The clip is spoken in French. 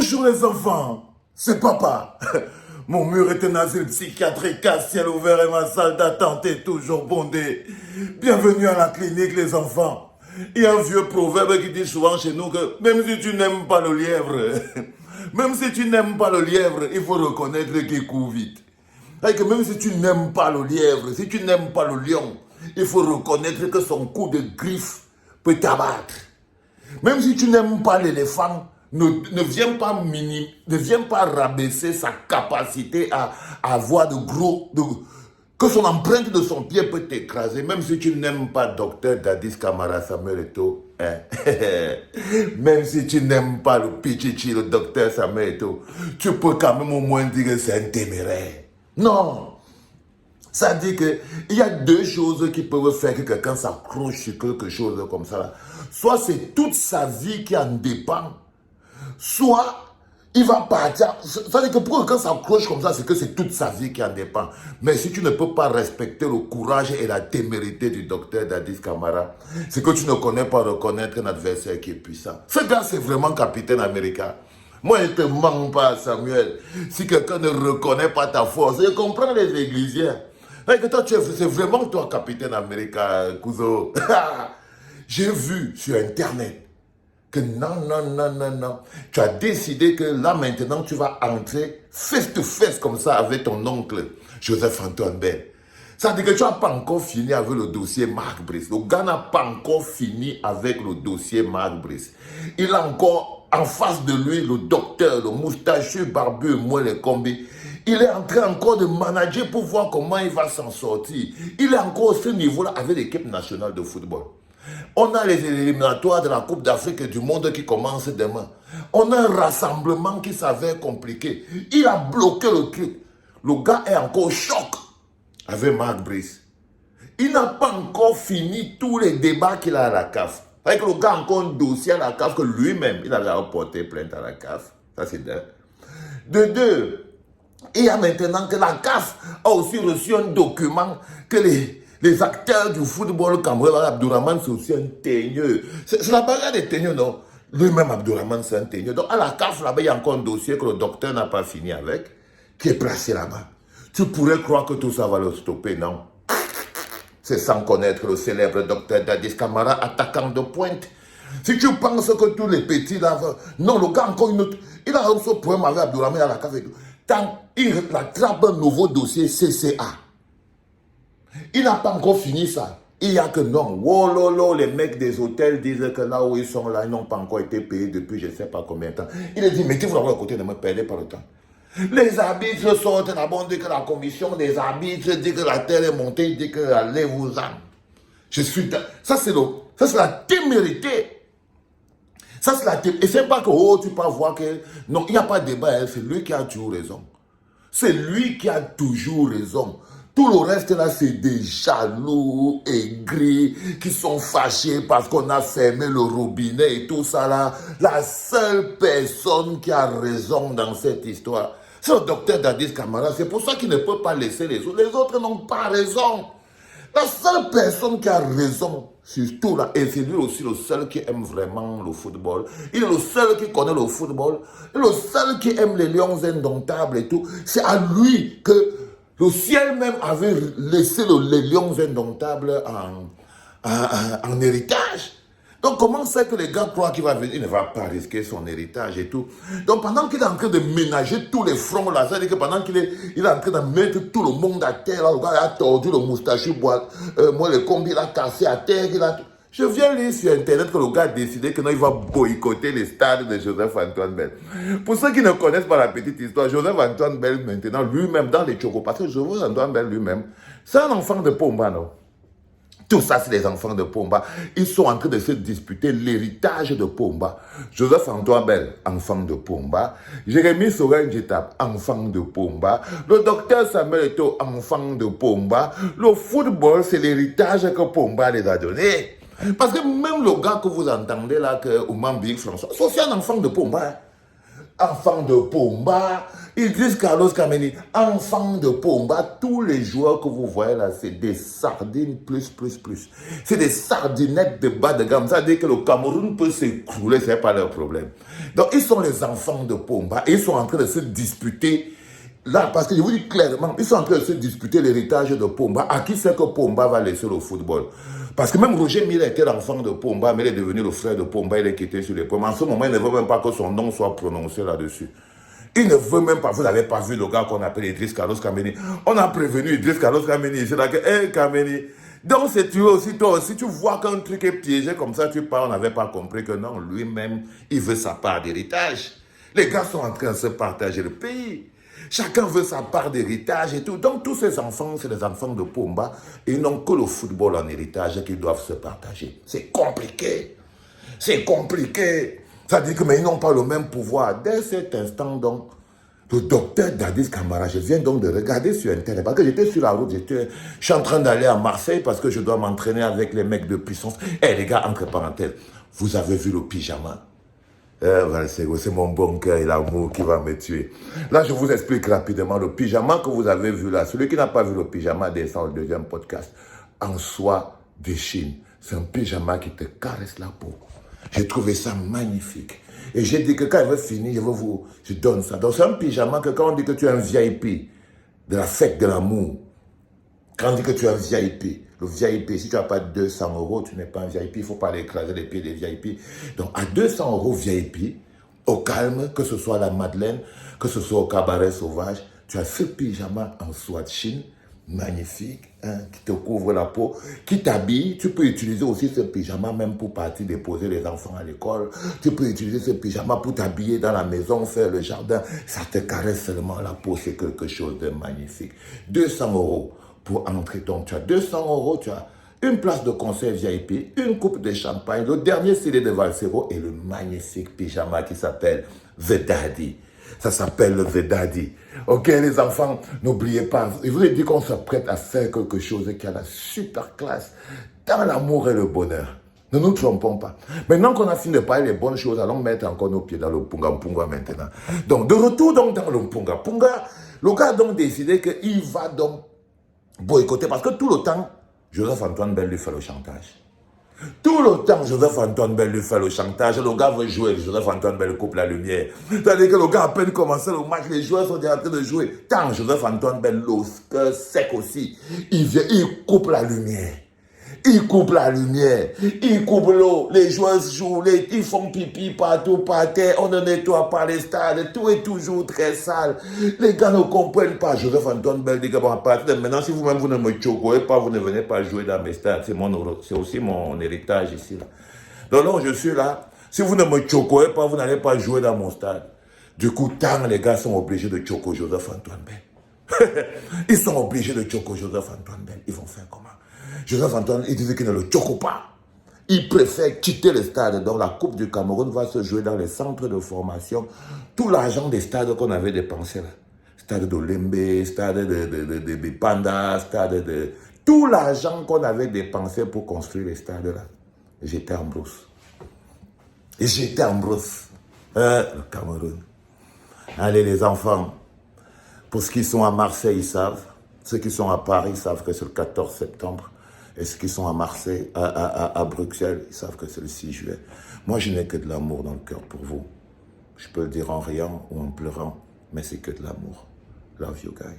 Bonjour les enfants, c'est papa. Mon mur est un asile psychiatrique à ciel ouvert et ma salle d'attente est toujours bondée. Bienvenue à la clinique les enfants. Il y a un vieux proverbe qui dit souvent chez nous que même si tu n'aimes pas le lièvre, même si tu n'aimes pas le lièvre, il faut reconnaître qu'il court vite. C'est que même si tu n'aimes pas le lièvre, si tu n'aimes pas le lion, il faut reconnaître que son coup de griffe peut t'abattre. Même si tu n'aimes pas l'éléphant, ne viens pas rabaisser sa capacité à avoir que son empreinte de son pied peut t'écraser. Même si tu n'aimes pas Dr Dadis Camara Samuel Eto'o, hein? Même si tu n'aimes pas le Pichichi, le docteur Samuel Eto'o, tu peux quand même au moins dire que c'est un téméraire. Non! Ça dit qu'il y a deux choses qui peuvent faire que quelqu'un s'accroche sur quelque chose comme ça. Là. Soit c'est toute sa vie qui en dépend, soit il va partir. Ça veut dire que pour quelqu'un s'accroche comme ça, c'est que c'est toute sa vie qui en dépend. Mais si tu ne peux pas respecter le courage et la témérité du docteur Dadis Camara, c'est que tu ne connais pas reconnaître un adversaire qui est puissant. Ce gars, c'est vraiment capitaine américain. Moi, je ne te mens pas, Samuel. Si quelqu'un ne reconnaît pas ta force, je comprends les églisiens. C'est vraiment toi, capitaine américain, Kuzo. J'ai vu sur Internet que non. Tu as décidé que là, maintenant, tu vas entrer face to face comme ça avec ton oncle, Joseph-Antoine Bell. Ça veut dire que tu n'as pas encore fini avec le dossier Marc Brice. Le gars n'a pas encore fini avec le dossier Marc Brice. Il a encore en face de lui le docteur, le moustachu, barbu, moi les combis. Il est en train encore de manager pour voir comment il va s'en sortir. Il est encore à ce niveau-là avec l'équipe nationale de football. On a les éliminatoires de la Coupe d'Afrique et du monde qui commencent demain. On a un rassemblement qui s'avère compliqué. Il a bloqué le truc. Le gars est encore au choc avec Marc Brice. Il n'a pas encore fini tous les débats qu'il a à la CAF. Avec le gars a encore un dossier à la CAF que lui-même, il avait porté plainte à la CAF. Ça, c'est d'un. De deux, il y a maintenant que la CAF a aussi reçu un document que les acteurs du football camerounais, Abdourahmane, c'est aussi un teigneux. C'est la bagarre des teigneux, non? Lui-même, Abdourahmane, c'est un teigneux. Donc, à la CAF, là-bas, il y a encore un dossier que le docteur n'a pas fini avec, qui est placé là-bas. Tu pourrais croire que tout ça va le stopper, non? C'est sans connaître le célèbre docteur Dadis Camara, attaquant de pointe. Si tu penses que tous les petits là... Non, le gars encore une autre... Il a aussi un problème avec Abdourahmane à la CAF. Tant il attrape un nouveau dossier CCA. Il n'a pas encore fini ça. Il n'y a que non. Oh lolo, les mecs des hôtels disent que là où ils sont là, ils n'ont pas encore été payés depuis je ne sais pas combien de temps. Il a dit, mettez-vous à côté, ne me perdez pas le temps. Les arbitres sortent là-bas, on dit que la commission des arbitres dit que la terre est montée, dit que allez-vous-en. Ça, c'est la témérité. Ça, c'est la témérité. Et c'est pas que, oh, tu peux voir que... Non, il n'y a pas de débat, hein, c'est lui qui a toujours raison. C'est lui qui a toujours raison. Tout le reste là, c'est des jaloux, aigris, qui sont fâchés parce qu'on a fermé le robinet et tout ça là. La seule personne qui a raison dans cette histoire, c'est le docteur Dadis Camara. C'est pour ça qu'il ne peut pas laisser les autres. Les autres n'ont pas raison. La seule personne qui a raison sur tout là, et c'est lui aussi le seul qui aime vraiment le football. Il est le seul qui connaît le football. Il est le seul qui aime les lions indomptables et tout. C'est à lui que le ciel même avait laissé les lions indomptables en héritage. Donc, comment c'est que les gars croient qu'il va venir? Il ne va pas risquer son héritage et tout. Donc, pendant qu'il est en train de ménager tous les fronts là, c'est-à-dire que pendant qu'il est en train de mettre tout le monde à terre, là, le gars a tordu le moustachu, moi, le combi, il a cassé à terre, Je viens lire sur Internet que le gars a décidé que non, il va boycotter les stades de Joseph-Antoine Bell. Pour ceux qui ne connaissent pas la petite histoire, Joseph-Antoine Bell, maintenant, lui-même, dans les chocos, parce que Joseph-Antoine Bell lui-même, c'est un enfant de Pomba, non? Tout ça, c'est les enfants de Pomba. Ils sont en train de se disputer l'héritage de Pomba. Joseph-Antoine Bell, enfant de Pomba. Jérémy Soren-Jitap, enfant de Pomba. Le docteur Samuel Eto'o, enfant de Pomba. Le football, c'est l'héritage que Pomba les a donné. Parce que même le gars que vous entendez là, que Oumam Big François, c'est aussi un enfant de Pomba. enfant de Pogba, Idriss Carlos Kameni, enfant de Pogba. Tous les joueurs que vous voyez là, c'est des sardines plus. C'est des sardinettes de bas de gamme. Ça veut dire que le Cameroun peut s'écrouler, ce n'est pas leur problème. Donc, ils sont les enfants de Pogba et ils sont en train de se disputer. Là, parce que je vous dis clairement, ils sont en train de se disputer l'héritage de Pogba. À qui c'est que Pogba va laisser le football? Parce que même Roger Mila était l'enfant de Pogba, mais il est devenu le frère de Pogba, il est quitté sur les pommes. En ce moment, il ne veut même pas que son nom soit prononcé là-dessus. Il ne veut même pas, vous n'avez pas vu le gars qu'on appelle Idriss Carlos Kameni. On a prévenu Idriss Carlos Kameni, c'est là que, hé Kameni. Donc c'est tu aussi, toi aussi, tu vois qu'un truc est piégé comme ça, tu pars, on n'avait pas compris que non, lui-même, il veut sa part d'héritage. Les gars sont en train de se partager le pays. Chacun veut sa part d'héritage et tout. Donc, tous ces enfants, c'est les enfants de Pogba. Et ils n'ont que le football en héritage qu'ils doivent se partager. C'est compliqué. C'est compliqué. Ça dit que, mais ils n'ont pas le même pouvoir. Dès cet instant, donc, le docteur Dadis Camara, je viens donc de regarder sur Internet, parce que j'étais sur la route, je suis en train d'aller à Marseille parce que je dois m'entraîner avec les mecs de puissance. Eh les gars, entre parenthèses, vous avez vu le pyjama? Voilà, c'est mon bon cœur et l'amour qui va me tuer. Là, je vous explique rapidement le pyjama que vous avez vu là. Celui qui n'a pas vu le pyjama descend au deuxième podcast. En soie de Chine. C'est un pyjama qui te caresse la peau. J'ai trouvé ça magnifique. Et j'ai dit que quand il va finir, je donne ça. Donc c'est un pyjama que quand on dit que tu es un VIP de la fête de l'amour, quand on dit que tu es un VIP, le VIP, si tu n'as pas 200 euros, tu n'es pas un VIP, il ne faut pas aller écraser les pieds des VIP. Donc à 200 euros VIP, au calme, que ce soit à la Madeleine, que ce soit au cabaret sauvage, tu as ce pyjama en soie de Chine, magnifique, hein, qui te couvre la peau, qui t'habille. Tu peux utiliser aussi ce pyjama même pour partir déposer les enfants à l'école. Tu peux utiliser ce pyjama pour t'habiller dans la maison, faire le jardin. Ça te caresse seulement la peau, c'est quelque chose de magnifique. 200 euros pour entrer. Donc tu as 200 euros, tu as une place de concert VIP, une coupe de champagne, le dernier CD de Valsero et le magnifique pyjama qui s'appelle The Daddy. Ça s'appelle le The Daddy. Ok, les enfants, n'oubliez pas. Je vous ai dit qu'on se prête à faire quelque chose qui a la super classe dans l'amour et le bonheur. Ne nous trompons pas. Maintenant qu'on a fini de parler des bonnes choses, allons mettre encore nos pieds dans le Punga Punga maintenant. Donc, de retour donc dans le Punga Punga, le gars a donc décidé qu'il va donc boycotter parce que tout le temps, Joseph-Antoine Bell lui fait le chantage. Tout le temps, Joseph-Antoine Bell lui fait le chantage. Le gars veut jouer, Joseph-Antoine Bell coupe la lumière. C'est-à-dire que le gars a à peine commencé le match, les joueurs sont déjà en train de jouer. Tant Joseph-Antoine Bell, le sec aussi, il vient, il coupe la lumière. Il coupe la lumière, il coupe l'eau, les joueurs jouent, ils font pipi partout par terre, on ne nettoie pas les stades, tout est toujours très sale. Les gars ne comprennent pas. Joseph-Antoine Bell dit que bon, à partir de maintenant, si vous-même vous ne me choquez pas, vous ne venez pas jouer dans mes stades. C'est aussi mon héritage ici. Là. Donc non, je suis là. Si vous ne me choquez pas, vous n'allez pas jouer dans mon stade. Du coup, tant les gars sont obligés de choquer Joseph-Antoine Bell. Ils sont obligés de choquer Joseph-Antoine Bell. Ils vont faire comment? Joseph-Antoine, il disait qu'il ne le choque pas. Il préfère quitter le stade. Donc la Coupe du Cameroun va se jouer dans les centres de formation. Tout l'argent des stades qu'on avait dépensé là. Stade d'Olembe, stade de Bipanda, stade de... Tout l'argent qu'on avait dépensé pour construire les stades là. J'étais en brousse. Et j'étais en brousse. Le Cameroun. Allez les enfants. Pour ceux qui sont à Marseille, ils savent. Ceux qui sont à Paris savent que c'est le 14 septembre. Et ceux qui sont à Marseille, à Bruxelles, ils savent que c'est le 6 juillet. Moi, je n'ai que de l'amour dans le cœur pour vous. Je peux le dire en riant ou en pleurant, mais c'est que de l'amour. Love you, guys.